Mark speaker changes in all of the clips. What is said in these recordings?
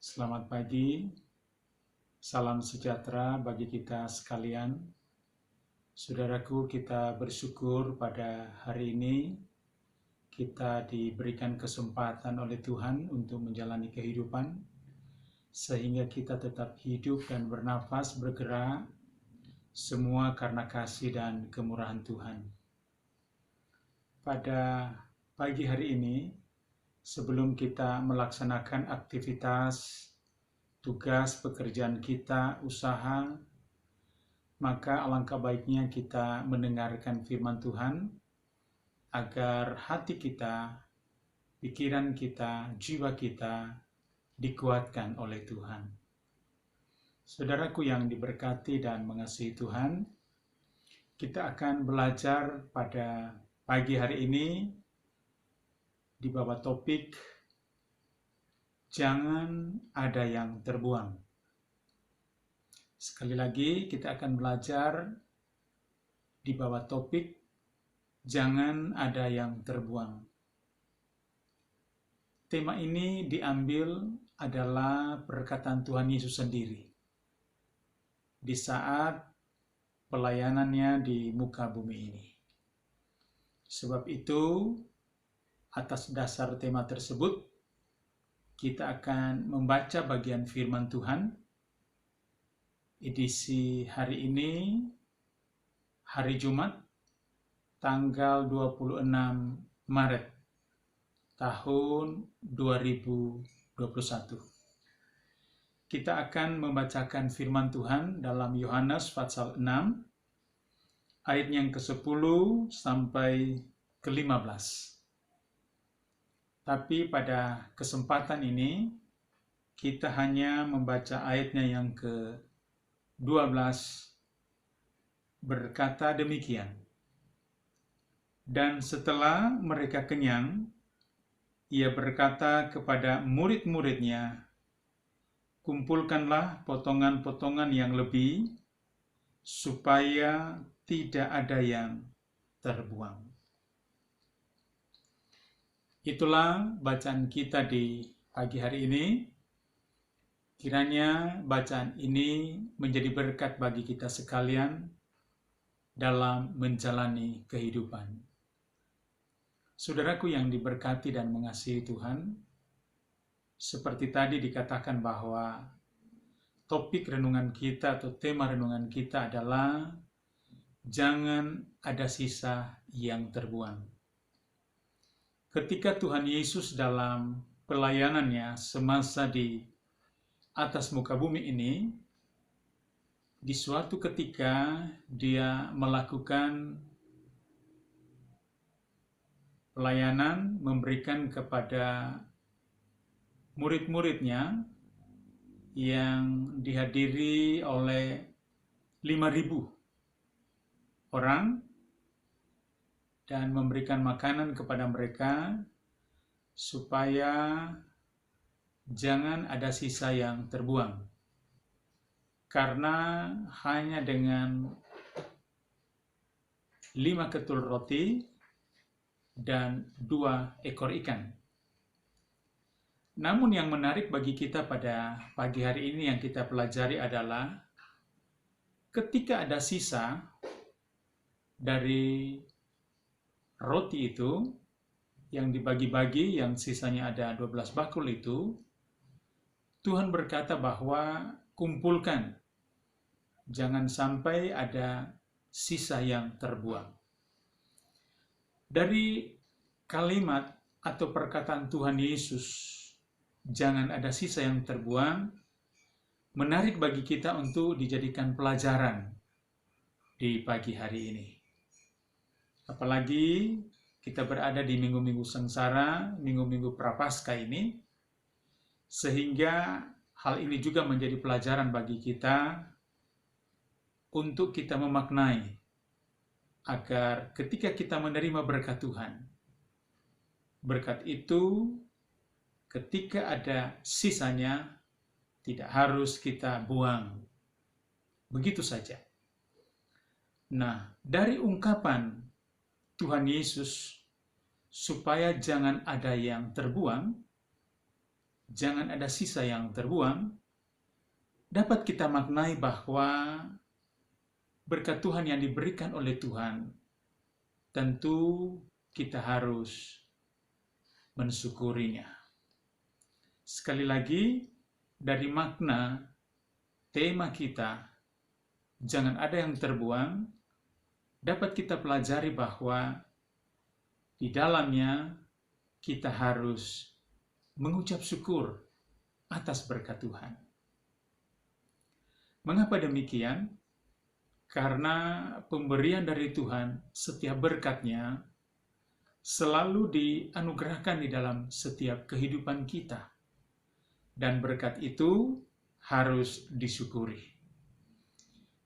Speaker 1: Selamat pagi, salam sejahtera bagi kita sekalian. Saudaraku, kita bersyukur pada hari ini kita diberikan kesempatan oleh Tuhan untuk menjalani kehidupan, sehingga kita tetap hidup dan bernafas, bergerak, semua karena kasih dan kemurahan Tuhan. Pada pagi hari ini, sebelum kita melaksanakan aktivitas tugas pekerjaan kita, usaha, maka alangkah baiknya kita mendengarkan firman Tuhan agar hati kita, pikiran kita, jiwa kita dikuatkan oleh Tuhan. Saudaraku yang diberkati dan mengasihi Tuhan, kita akan belajar pada pagi hari ini di bawah topik jangan ada yang terbuang. Sekali lagi kita akan belajar di bawah topik jangan ada yang terbuang. Tema ini diambil adalah perkataan Tuhan Yesus sendiri di saat pelayanannya di muka bumi ini. Sebab itu, atas dasar tema tersebut, kita akan membaca bagian firman Tuhan edisi hari ini, hari Jumat, tanggal 26 Maret tahun 2021. Kita akan membacakan firman Tuhan dalam Yohanes pasal 6, ayat yang ke-10 sampai ke-15. Tapi pada kesempatan ini, kita hanya membaca ayatnya yang ke-12, berkata demikian. Dan setelah mereka kenyang, ia berkata kepada murid-muridnya, kumpulkanlah potongan-potongan yang lebih, supaya tidak ada yang terbuang. Itulah bacaan kita di pagi hari ini. Kiranya bacaan ini menjadi berkat bagi kita sekalian dalam menjalani kehidupan. Saudaraku yang diberkati dan mengasihi Tuhan, seperti tadi dikatakan bahwa topik renungan kita atau tema renungan kita adalah jangan ada sisa yang terbuang. Ketika Tuhan Yesus dalam pelayanannya semasa di atas muka bumi ini, di suatu ketika dia melakukan pelayanan, memberikan kepada murid-muridnya yang dihadiri oleh 5.000 orang, dan memberikan makanan kepada mereka supaya jangan ada sisa yang terbuang. Karena hanya dengan 5 ketul roti dan 2 ekor ikan. Namun yang menarik bagi kita pada pagi hari ini yang kita pelajari adalah ketika ada sisa dari roti itu yang dibagi-bagi, yang sisanya ada 12 bakul itu, Tuhan berkata bahwa kumpulkan, jangan sampai ada sisa yang terbuang. Dari kalimat atau perkataan Tuhan Yesus, jangan ada sisa yang terbuang, menarik bagi kita untuk dijadikan pelajaran di pagi hari ini. Apalagi kita berada di minggu-minggu sengsara, minggu-minggu prapaskah ini, sehingga hal ini juga menjadi pelajaran bagi kita untuk kita memaknai agar ketika kita menerima berkat Tuhan, berkat itu ketika ada sisanya tidak harus kita buang begitu saja. Nah, dari ungkapan Tuhan Yesus supaya jangan ada yang terbuang, jangan ada sisa yang terbuang, dapat kita maknai bahwa berkat Tuhan yang diberikan oleh Tuhan, tentu kita harus mensyukurinya. Sekali lagi, dari makna tema kita, jangan ada yang terbuang, dapat kita pelajari bahwa di dalamnya kita harus mengucap syukur atas berkat Tuhan. Mengapa demikian? Karena pemberian dari Tuhan, setiap berkatnya selalu dianugerahkan di dalam setiap kehidupan kita. Dan berkat itu harus disyukuri.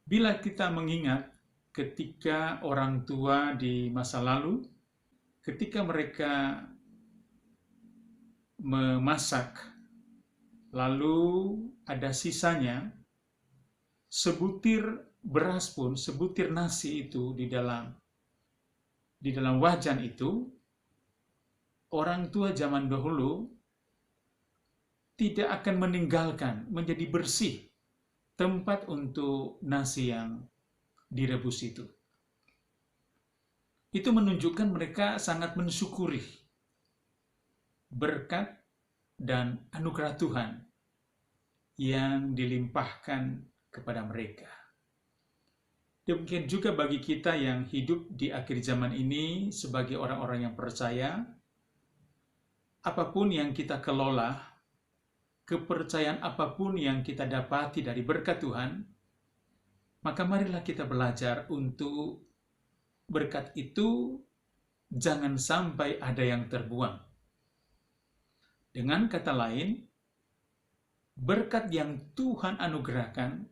Speaker 1: Bila kita mengingat ketika orang tua di masa lalu, ketika mereka memasak, lalu ada sisanya, sebutir beras pun, sebutir nasi itu di dalam wajan itu, orang tua zaman dahulu tidak akan meninggalkan menjadi bersih tempat untuk nasi yang direbus itu. Itu menunjukkan mereka sangat mensyukuri berkat dan anugerah Tuhan yang dilimpahkan kepada mereka. Demikian juga bagi kita yang hidup di akhir zaman ini sebagai orang-orang yang percaya, apapun yang kita kelola, kepercayaan apapun yang kita dapati dari berkat Tuhan, maka marilah kita belajar untuk berkat itu jangan sampai ada yang terbuang. Dengan kata lain, berkat yang Tuhan anugerahkan,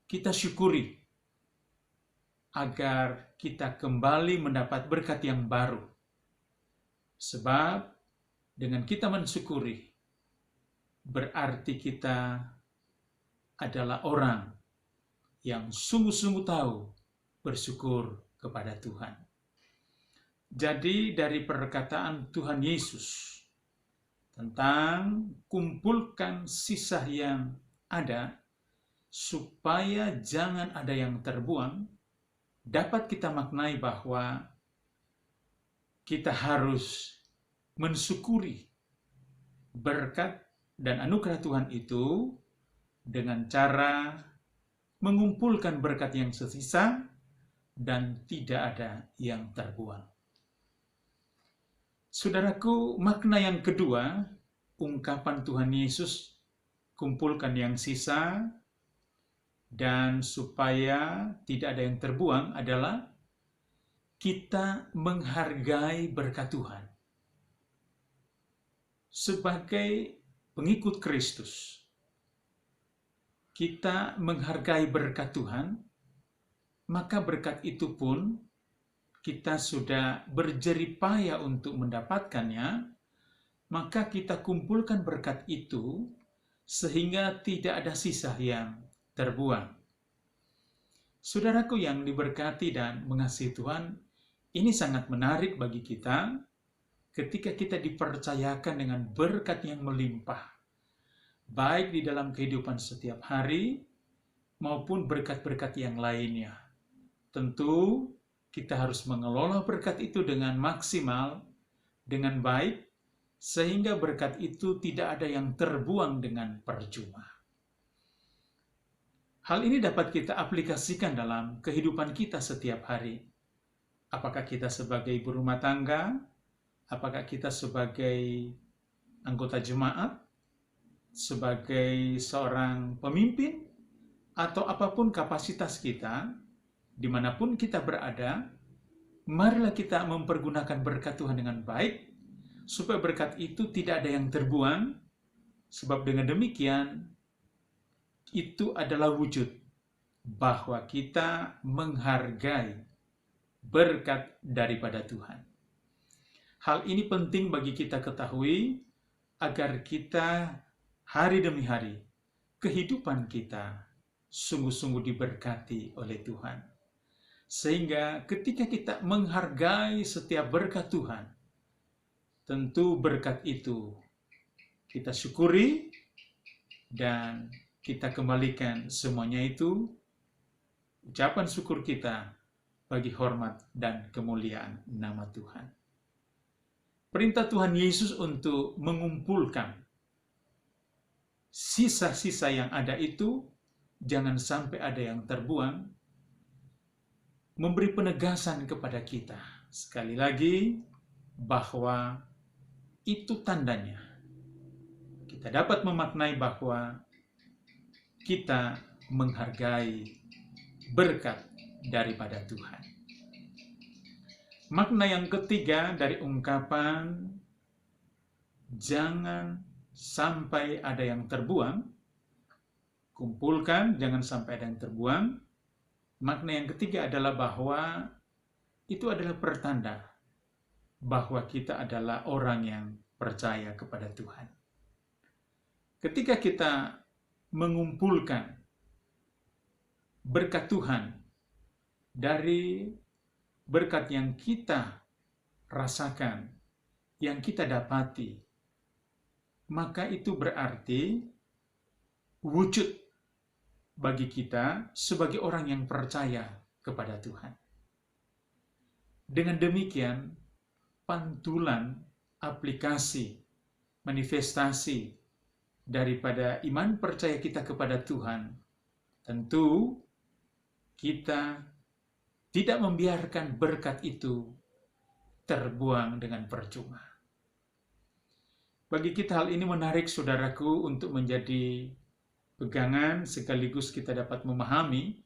Speaker 1: kita syukuri agar kita kembali mendapat berkat yang baru. Sebab dengan kita mensyukuri, berarti kita adalah orang yang sungguh-sungguh tahu bersyukur kepada Tuhan. Jadi dari perkataan Tuhan Yesus tentang kumpulkan sisa yang ada supaya jangan ada yang terbuang, dapat kita maknai bahwa kita harus mensyukuri berkat dan anugerah Tuhan itu dengan cara mengumpulkan berkat yang tersisa dan tidak ada yang terbuang. Saudaraku, makna yang kedua, ungkapan Tuhan Yesus, kumpulkan yang sisa dan supaya tidak ada yang terbuang adalah kita menghargai berkat Tuhan. Sebagai pengikut Kristus, kita menghargai berkat Tuhan, maka berkat itu pun kita sudah berjeripaya untuk mendapatkannya, maka kita kumpulkan berkat itu sehingga tidak ada sisa yang terbuang. Saudaraku yang diberkati dan mengasihi Tuhan, ini sangat menarik bagi kita ketika kita dipercayakan dengan berkat yang melimpah, baik di dalam kehidupan setiap hari maupun berkat-berkat yang lainnya. Tentu kita harus mengelola berkat itu dengan maksimal, dengan baik, sehingga berkat itu tidak ada yang terbuang dengan percuma. Hal ini dapat kita aplikasikan dalam kehidupan kita setiap hari. Apakah kita sebagai ibu rumah tangga, apakah kita sebagai anggota jemaat, sebagai seorang pemimpin, atau apapun kapasitas kita, dimanapun kita berada, marilah kita mempergunakan berkat Tuhan dengan baik, supaya berkat itu tidak ada yang terbuang, sebab dengan demikian, itu adalah wujud bahwa kita menghargai berkat daripada Tuhan. Hal ini penting bagi kita ketahui, agar kita hari demi hari, kehidupan kita sungguh-sungguh diberkati oleh Tuhan. Sehingga ketika kita menghargai setiap berkat Tuhan, tentu berkat itu kita syukuri dan kita kembalikan semuanya itu ucapan syukur kita bagi hormat dan kemuliaan nama Tuhan. Perintah Tuhan Yesus untuk mengumpulkan sisa-sisa yang ada itu, jangan sampai ada yang terbuang, memberi penegasan kepada kita. Sekali lagi, bahwa itu tandanya kita dapat memaknai bahwa kita menghargai berkat daripada Tuhan. Makna yang ketiga dari ungkapan jangan sampai ada yang terbuang, kumpulkan jangan sampai ada yang terbuang. Makna yang ketiga adalah bahwa itu adalah pertanda bahwa kita adalah orang yang percaya kepada Tuhan. Ketika kita mengumpulkan berkat Tuhan dari berkat yang kita rasakan, yang kita dapati, maka itu berarti wujud bagi kita sebagai orang yang percaya kepada Tuhan. Dengan demikian, pantulan, aplikasi, manifestasi daripada iman percaya kita kepada Tuhan, tentu kita tidak membiarkan berkat itu terbuang dengan percuma. Bagi kita hal ini menarik, saudaraku, untuk menjadi pegangan sekaligus kita dapat memahami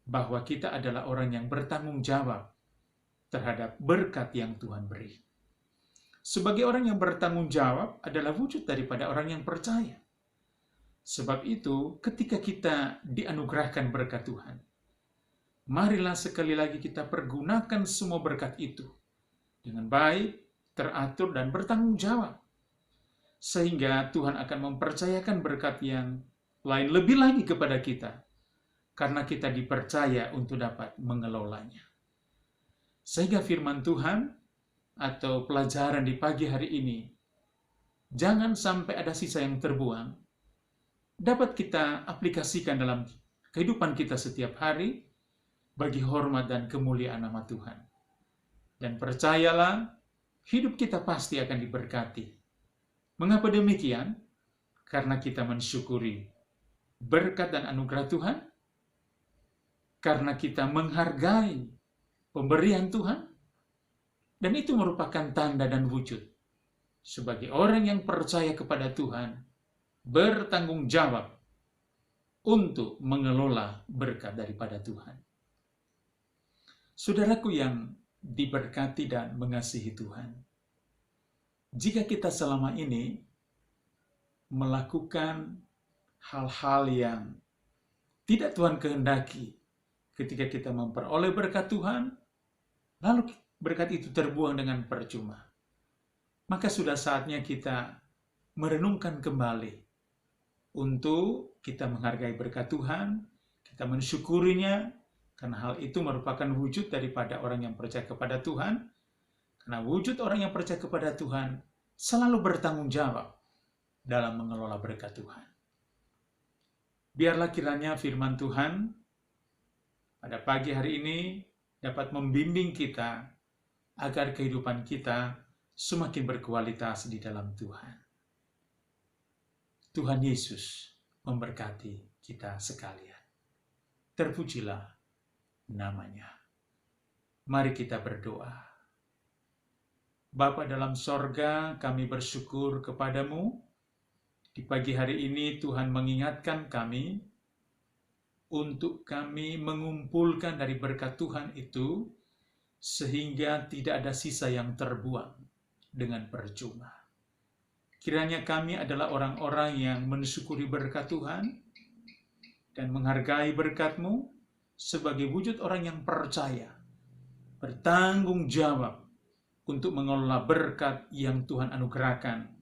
Speaker 1: bahwa kita adalah orang yang bertanggung jawab terhadap berkat yang Tuhan beri. Sebagai orang yang bertanggung jawab adalah wujud daripada orang yang percaya. Sebab itu, ketika kita dianugerahkan berkat Tuhan, marilah sekali lagi kita pergunakan semua berkat itu dengan baik, teratur, dan bertanggung jawab. Sehingga Tuhan akan mempercayakan berkat yang lain lebih lagi kepada kita, karena kita dipercaya untuk dapat mengelolanya. Sehingga firman Tuhan atau pelajaran di pagi hari ini, jangan sampai ada sisa yang terbuang, dapat kita aplikasikan dalam kehidupan kita setiap hari bagi hormat dan kemuliaan nama Tuhan. Dan percayalah, hidup kita pasti akan diberkati. Mengapa demikian? Karena kita mensyukuri berkat dan anugerah Tuhan, karena kita menghargai pemberian Tuhan, dan itu merupakan tanda dan wujud sebagai orang yang percaya kepada Tuhan, bertanggung jawab untuk mengelola berkat daripada Tuhan. Saudaraku yang diberkati dan mengasihi Tuhan, jika kita selama ini melakukan hal-hal yang tidak Tuhan kehendaki ketika kita memperoleh berkat Tuhan, lalu berkat itu terbuang dengan percuma, maka sudah saatnya kita merenungkan kembali untuk kita menghargai berkat Tuhan, kita mensyukurinya, karena hal itu merupakan wujud daripada orang yang percaya kepada Tuhan, karena wujud orang yang percaya kepada Tuhan selalu bertanggung jawab dalam mengelola berkat Tuhan. Biarlah kiranya firman Tuhan pada pagi hari ini dapat membimbing kita agar kehidupan kita semakin berkualitas di dalam Tuhan. Tuhan Yesus memberkati kita sekalian. Terpujilah namanya. Mari kita berdoa. Bapa dalam sorga, kami bersyukur kepadamu. Di pagi hari ini Tuhan mengingatkan kami untuk kami mengumpulkan dari berkat Tuhan itu, sehingga tidak ada sisa yang terbuang dengan percuma. Kiranya kami adalah orang-orang yang mensyukuri berkat Tuhan dan menghargai berkat-Mu sebagai wujud orang yang percaya, bertanggung jawab untuk mengelola berkat yang Tuhan anugerahkan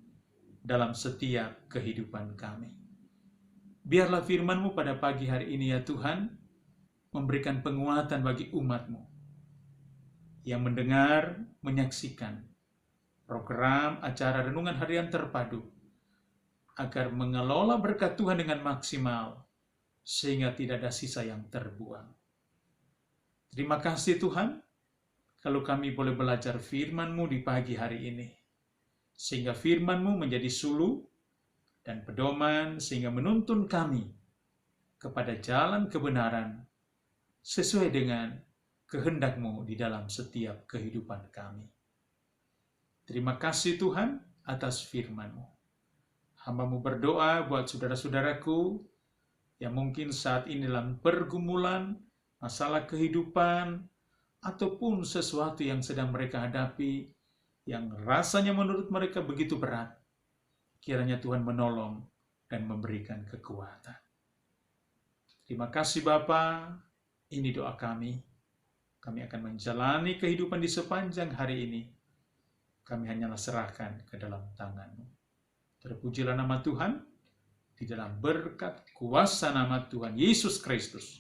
Speaker 1: dalam setiap kehidupan kami. Biarlah firman-Mu pada pagi hari ini ya Tuhan, memberikan penguatan bagi umat-Mu yang mendengar, menyaksikan program acara Renungan Harian Terpadu agar mengelola berkat Tuhan dengan maksimal, sehingga tidak ada sisa yang terbuang. Terima kasih Tuhan, kalau kami boleh belajar firman-Mu di pagi hari ini, sehingga firman-Mu menjadi suluh dan pedoman, sehingga menuntun kami kepada jalan kebenaran, sesuai dengan kehendak-Mu di dalam setiap kehidupan kami. Terima kasih Tuhan atas firman-Mu. Hamba-Mu berdoa buat saudara-saudaraku yang mungkin saat ini dalam pergumulan, masalah kehidupan, ataupun sesuatu yang sedang mereka hadapi, yang rasanya menurut mereka begitu berat. Kiranya Tuhan menolong dan memberikan kekuatan. Terima kasih Bapa, ini doa kami. Kami akan menjalani kehidupan di sepanjang hari ini. Kami hanyalah serahkan ke dalam tangan-Mu. Terpujilah nama Tuhan, di dalam berkat kuasa nama Tuhan Yesus Kristus.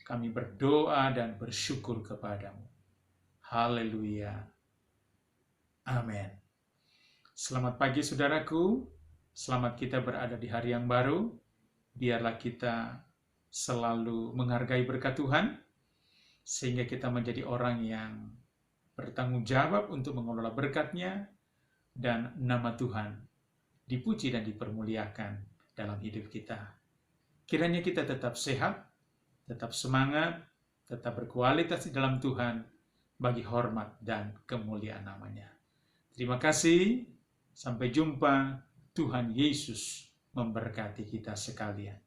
Speaker 1: Kami berdoa dan bersyukur kepadamu. Haleluya. Amin. Selamat pagi saudaraku. Selamat kita berada di hari yang baru. Biarlah kita selalu menghargai berkat Tuhan, sehingga kita menjadi orang yang bertanggung jawab untuk mengelola berkat-Nya, dan nama Tuhan dipuji dan dipermuliakan dalam hidup kita. Kiranya kita tetap sehat, tetap semangat, tetap berkualitas di dalam Tuhan, bagi hormat dan kemuliaan namanya. Terima kasih, sampai jumpa. Tuhan Yesus memberkati kita sekalian.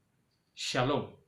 Speaker 1: Shalom.